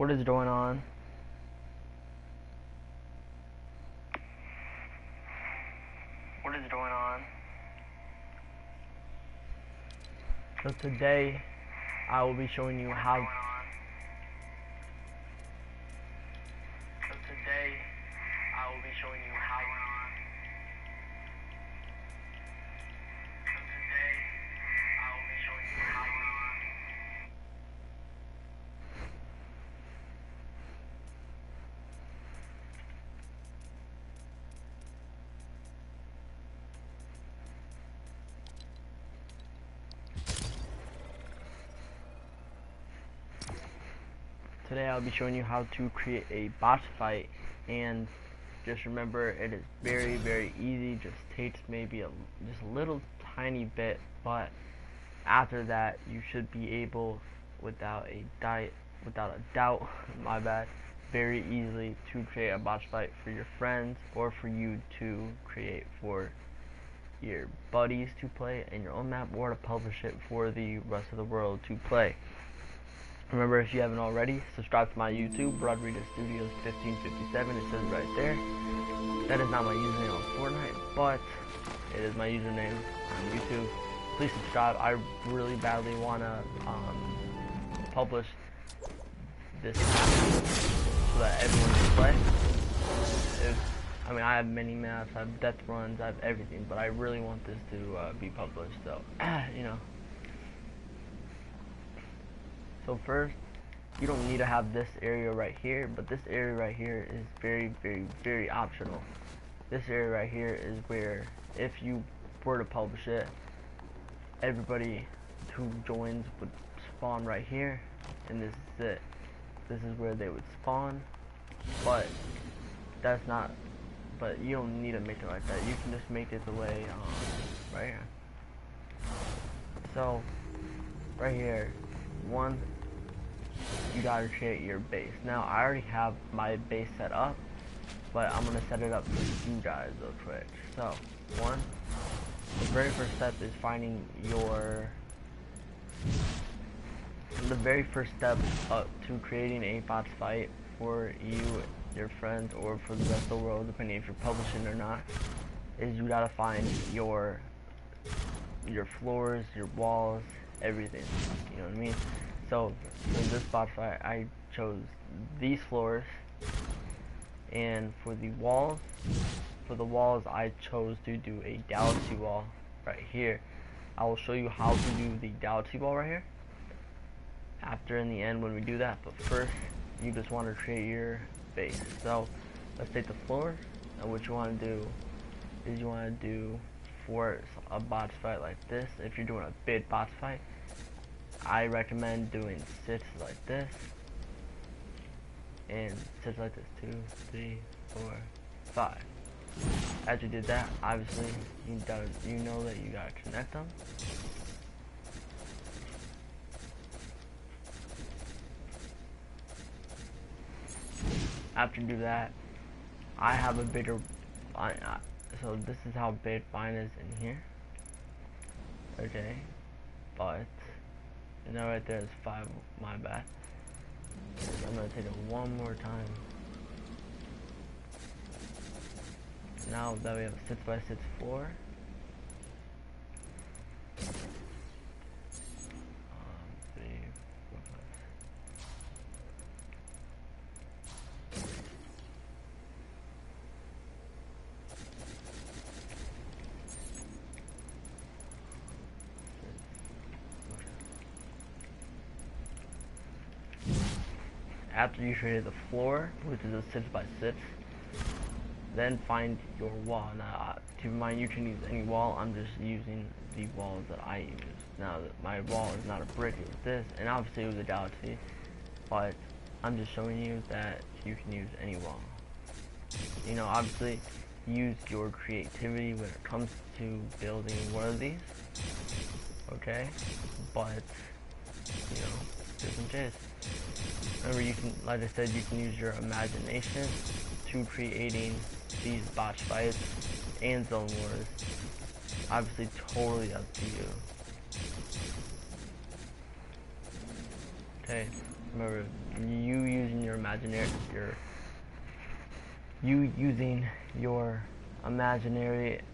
What is going on? What is going on? So today I will be showing you how. So today I will be showing you how. So today I will be showing you how. Today I'll be showing you how to create a boss fight, and just remember it is very easy. Just takes maybe just a little tiny bit, but after that you should be able without a doubt my bad, very easily to create a boss fight for your friends or for you to create for your buddies to play in your own map, or to publish it for the rest of the world to play. Remember, if you haven't already, subscribe to my YouTube, Rodriguez Studios 1557. It says right there. That is not my username on Fortnite, but it is my username on YouTube. Please subscribe. I really badly want to publish this map so that everyone can play. I mean, I have many maps, I have death runs, I have everything, but I really want this to be published. So, you know. So first, you don't need to have this area right here, but this area right here is very optional. This area right here is where, if you were to publish it, everybody who joins would spawn right here, and this is it. This is where they would spawn, but that's not, but you don't need to make it like that. You can just make it the way, right here. So, right here, one, you gotta create your base. Now I already have my base set up, but I'm gonna set it up for you guys real quick. So one, the very first step is finding the very first step up to creating a boss fight for you, your friends, or for the rest of the world, depending if you're publishing or not, is you gotta find your floors, your walls, everything. You know what I mean? So for this boss fight, I chose these floors, and for the walls I chose to do a galaxy wall right here. I will show you how to do the galaxy wall right here after, in the end, when we do that. But first, you just want to create your base. So let's take the floor, and what you want to do is you want to do, for a boss fight like this, if you're doing a big boss fight, I recommend doing 6 like this, and 6 like this, 2, 3, 4, 5. After you did that, obviously, you know that you gotta connect them. After you do that, I have a bigger, so this is how big mine is in here. Okay, but you know, right there is 5, my bad. I'm gonna take it one more time. Now that we have a 6x6 floor, after you created the floor, which is a 6x6, then find your wall. Now, keep in mind, you can use any wall. I'm just using the walls that I use. Now, my wall is not a brick, it was this, and obviously it was a galaxy, but I'm just showing you that you can use any wall. You know, obviously, use your creativity when it comes to building one of these, okay? But, you know, just in case. Remember, you can, like I said, you can use your imagination to creating these boss fights and zone wars. Obviously, totally up to you. Okay, Remember, you using your imaginary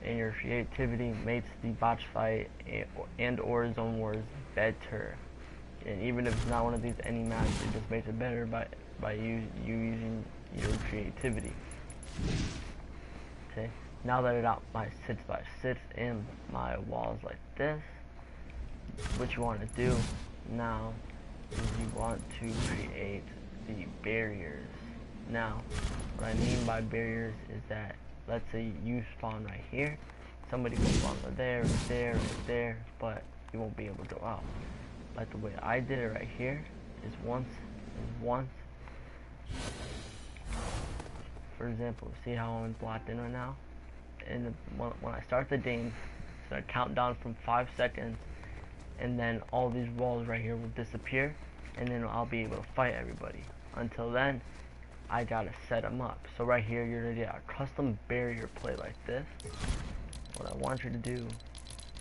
and your creativity makes the botch fight and or zone wars better. And even if it's not one of these any maps, it just makes it better by you using your creativity. Okay. Now that I got my 6x6 and my walls like this, what you want to do now is you want to create the barriers. Now, what I mean by barriers is that, let's say you spawn right here, somebody will spawn right there, right there, right there, but you won't be able to go out. Like the way I did it right here is once and once. For example, see how I'm blocked in right now? And when I start the game, it's gonna count down from 5 seconds, and then all these walls right here will disappear, and then I'll be able to fight everybody. Until then, I gotta set them up. So right here, you're gonna get a custom barrier plate like this. What I want you to do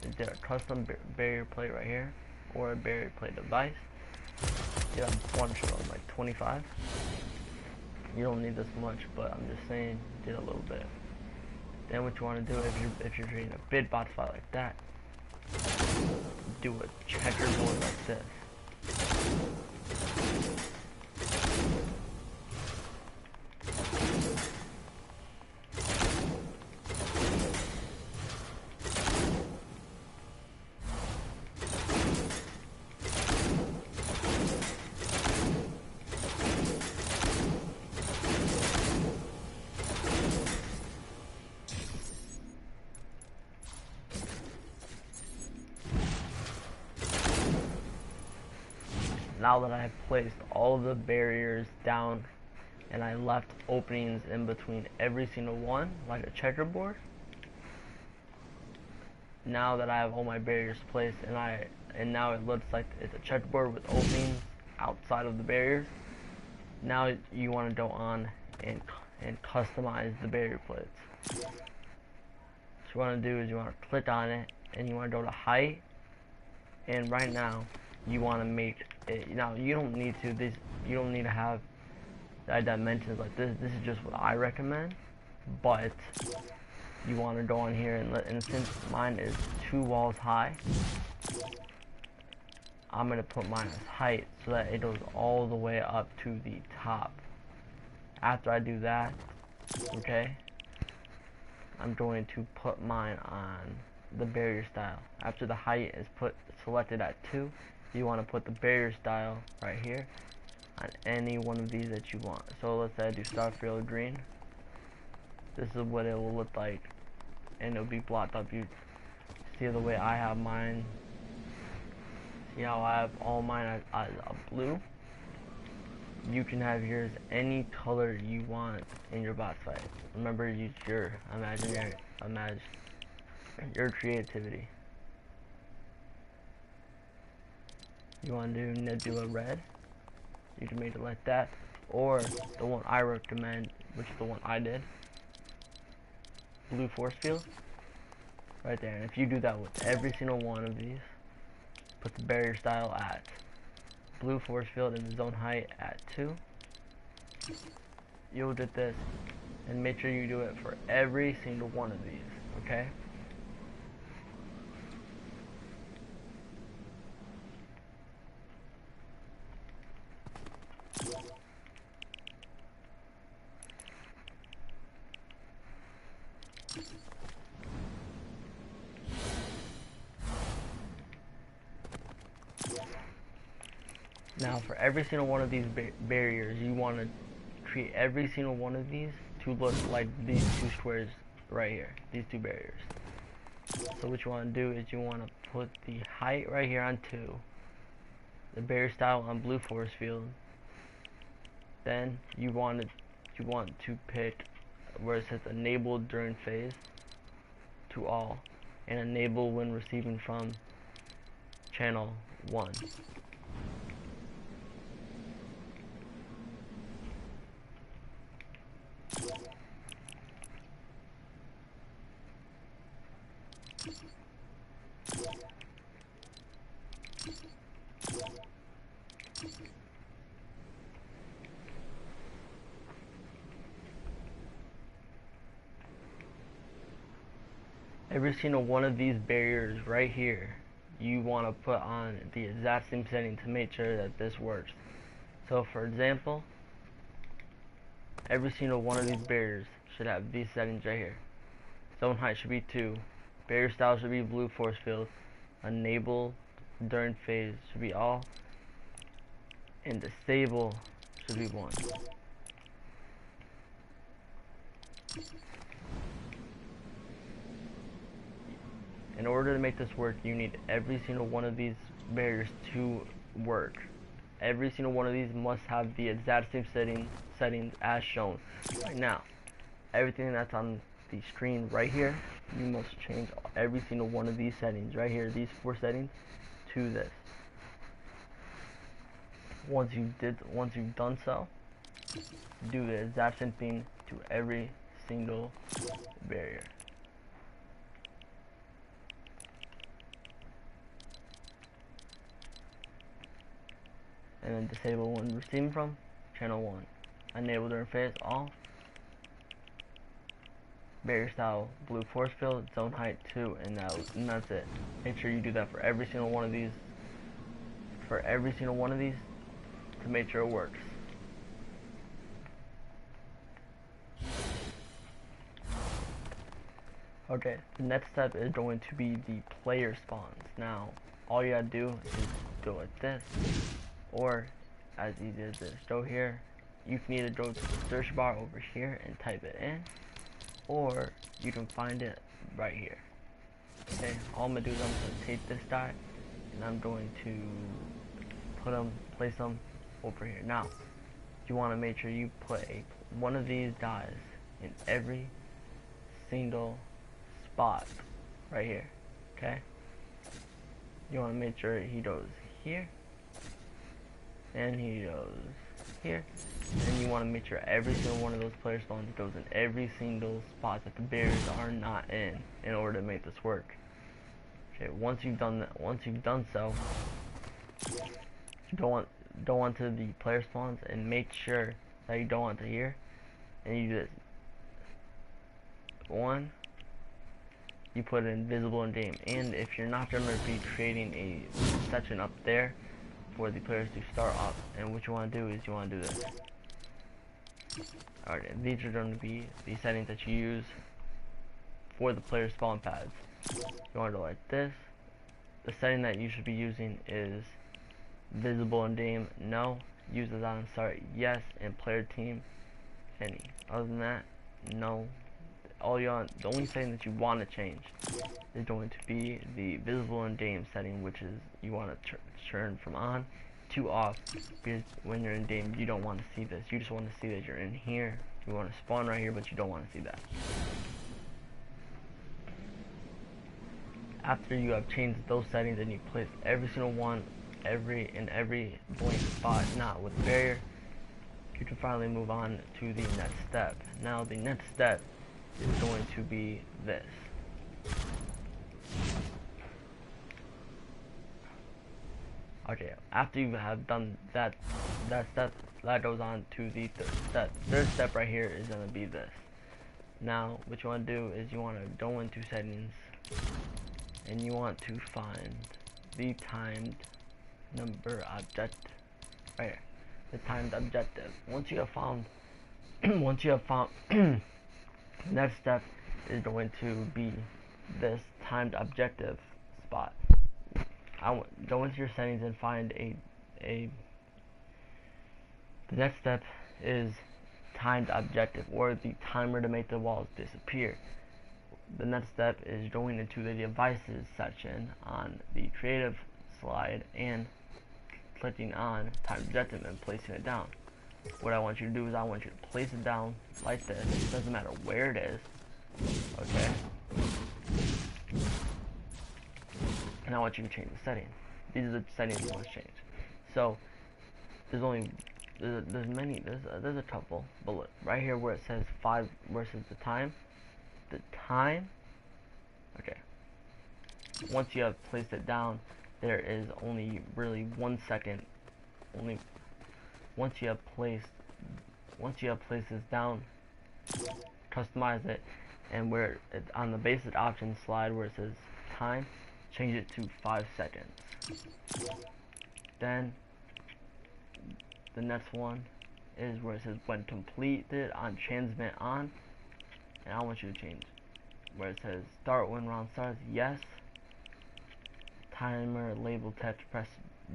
is get a custom barrier plate right here, or a barrier plate device. Get a bunch of them, like 25. You don't need this much, but I'm just saying, get a little bit. Then what you want to do if you're creating a bid box file like that, do a checkerboard like this. Now that I have placed all the barriers down and I left openings in between every single one, like a checkerboard, now that I have all my barriers placed and now it looks like it's a checkerboard with openings outside of the barriers, now you want to go on and customize the barrier plates. What you want to do is you want to click on it and you want to go to height, and right now you want to make it. Now you don't need to have dimensions like this. This is just what I recommend, but you want to go on here and since mine is 2 walls high, I'm gonna put mine as height so that it goes all the way up to the top. After I do that, okay, I'm going to put mine on the barrier style. After the height is selected at 2, you want to put the barrier style right here on any one of these that you want. So let's say I do Starfield green. This is what it will look like, and it'll be blocked up. You see the way I have mine. See how I have all mine as a blue? You can have yours any color you want in your boss fight. Remember, use your your creativity. You want to do Nebula red? You can make it like that, or the one I recommend, which is the one I did, blue force field, right there. And if you do that with every single one of these, put the barrier style at blue force field and the zone height at 2, you'll get this. And make sure you do it for every single one of these, okay? Now for every single one of these barriers, you want to create every single one of these to look like these 2 squares right here, these 2 barriers. So what you want to do is you want to put the height right here on 2, the barrier style on blue force field. Then you want to pick where it says enable during phase to all, and enable when receiving from channel 1. Every single one of these barriers right here, you want to put on the exact same setting to make sure that this works. So for example, every single one of these barriers should have these settings right here. Zone height should be 2. Barrier style should be blue force field. Enable during phase should be all. And disable should be 1. In order to make this work, you need every single one of these barriers to work. Every single one of these must have the exact same settings as shown right now. Everything that's on the screen right here, you must change every single one of these settings right here, these 4 settings, to this. Once you've done so, do the exact same thing to every single barrier. And then disable when receiving from channel 1. Enable during phase off. Barrier style blue force field, zone height 2, and that's it. Make sure you do that for every single one of these. For every single one of these, to make sure it works. Okay, the next step is going to be the player spawns. Now, all you gotta do is go like this, or as easy as this. Go here. You can either go to the search bar over here and type it in, or you can find it right here. Okay, all I'm gonna do is I'm gonna take this die and I'm going to place them over here. Now, you want to make sure you put one of these dies in every single spot right here. Okay, you want to make sure he goes here and he goes here, and you want to make sure every single one of those player spawns goes in every single spot that the barriers are not in order to make this work. Okay, once you've done so, go onto the player spawns and make sure that you go onto here and you do this. 1, you put it in visible in game, and if you're not going to be creating a section up there for the players to start off, and what you want to do is you want to do this. Alright, these are going to be the settings that you use for the player spawn pads. You want to go like this. The setting that you should be using is visible in game, no. Users on start, yes. And player team, any. Other than that, no. The only setting that you want to change is going to be the visible in game setting, which is you want to turn from on to off, because when you're in game you don't want to see this. You just want to see that you're in here. You want to spawn right here, but you don't want to see that. After you have changed those settings and you place every single one in every blank spot not with barrier, you can finally move on to the next step. Now the next step is going to be this. Okay, after you have done that step, that goes on to the third step. Third step right here is going to be this. Now what you want to do is you want to go into settings and you want to find the timed number objective right here, the timed objective. Once you have found the next step is going to be this timed objective spot. Go into your settings and find the next step is timed objective, or the timer to make the walls disappear. The next step is going into the devices section on the creative slide and clicking on timed objective and placing it down. What I want you to do is I want you to place it down like this. It doesn't matter where it is. Okay? And I want you to change the setting. These are the settings you want to change. So there's a couple, but look, right here where it says 5 versus the time. Okay. Once you have placed it down, there is only really 1 second. Once you have placed this down, customize it, and where it's on the basic options slide where it says time, change it to 5 seconds. Then the next one is where it says when completed on transmit on, and I want you to change where it says start when round starts, yes. Timer label text, press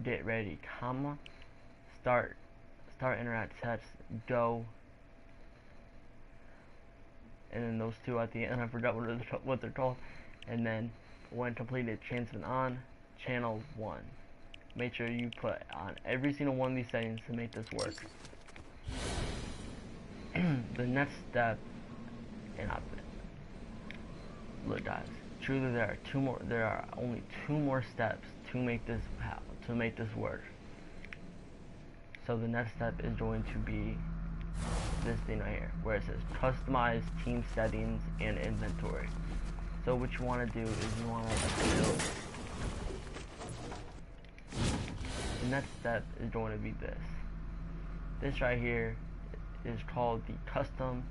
get ready, comma, start interact text, go. And then those two at the end, I forgot what they're called. And then when completed, transmit on, channel 1. Make sure you put on every single one of these settings to make this work. The next step, and look guys, truly there are only 2 more steps to make this work. So the next step is going to be this thing right here where it says customize team settings and inventory. So what you want to do is you want to build. The next step is going to be this. This right here is called the custom.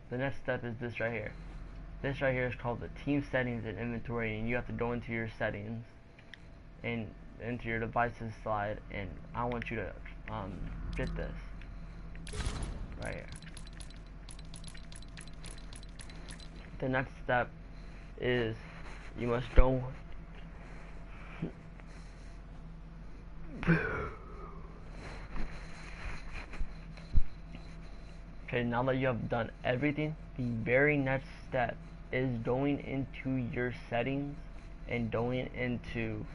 The next step is this right here. This right here is called the team settings and inventory, and you have to go into your settings and into your devices slide, and I want you to get this right here. The next step is you must go okay, now that you have done everything, the very next step is going into your settings and going into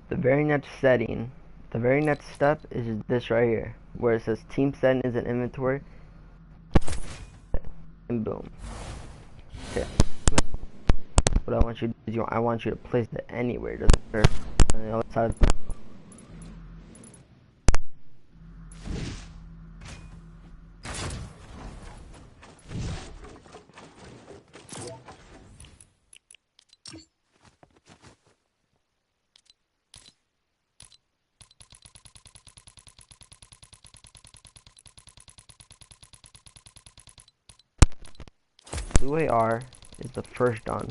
the very next setting. The very next step is this right here, where it says team settings and inventory, and boom. Okay. What I want you to do is I want you to place it anywhere, just on the other side. Blue AR is the first done.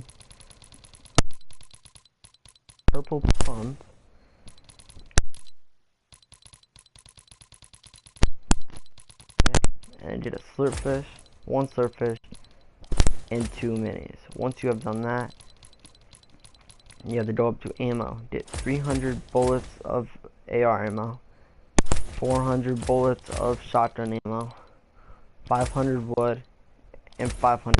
Purple pump. And get a slurp fish, 1 slurp fish, and 2 minis. Once you have done that, you have to go up to ammo. Get 300 bullets of AR ammo, 400 bullets of shotgun ammo, 500 wood, and 500